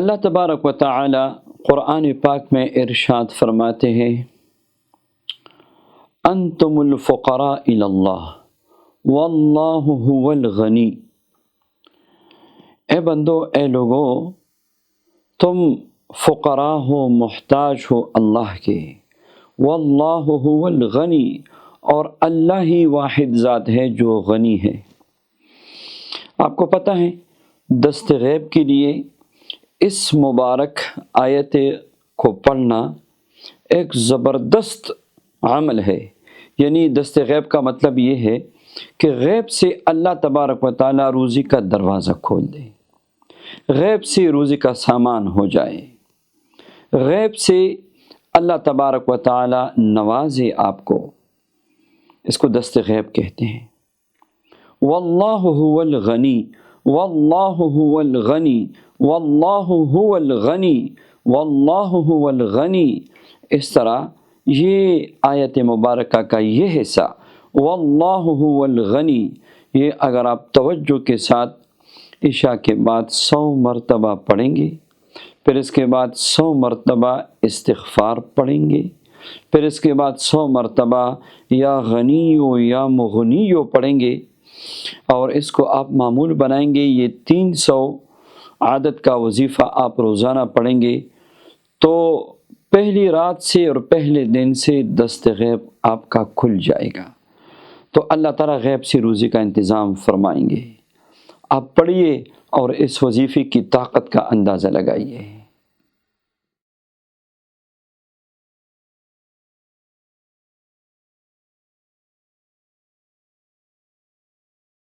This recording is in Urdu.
اللہ تبارک و تعالی قرآن پاک میں ارشاد فرماتے ہیں، انتم الفقراء الی اللہ واللہ هو الغنی۔ اے بندو، اے لوگو، تم فقراء ہو، محتاج ہو اللہ کے، واللہ هو الغنی، اور اللہ ہی واحد ذات ہے جو غنی ہے۔ آپ کو پتہ ہے دست غیب کے لیے اس مبارک آیت کو پڑھنا ایک زبردست عمل ہے۔ یعنی دست غیب کا مطلب یہ ہے کہ غیب سے اللہ تبارک و تعالی روزی کا دروازہ کھول دے، غیب سے روزی کا سامان ہو جائے، غیب سے اللہ تبارک و تعالی نوازے آپ کو۔ اس کو دست غیب کہتے ہیں۔ واللہ هو الغنی، واللہ هو الغنی، واللہ هو الغنی، واللہ هو الغنی۔ اس طرح یہ آیت مبارکہ کا یہ حصہ واللہ هو الغنی، یہ اگر آپ توجہ کے ساتھ عشاء کے بعد 100 مرتبہ پڑھیں گے، پھر اس کے بعد 100 مرتبہ استغفار پڑھیں گے، پھر اس کے بعد 100 مرتبہ یا غنیو یا مغنیو پڑھیں گے، اور اس کو آپ معمول بنائیں گے، یہ 300 عادت کا وظیفہ آپ روزانہ پڑھیں گے، تو پہلی رات سے اور پہلے دن سے دست غیب آپ کا کھل جائے گا، تو اللہ تعالیٰ غیب سے روزی کا انتظام فرمائیں گے۔ آپ پڑھیے اور اس وظیفے کی طاقت کا اندازہ لگائیے۔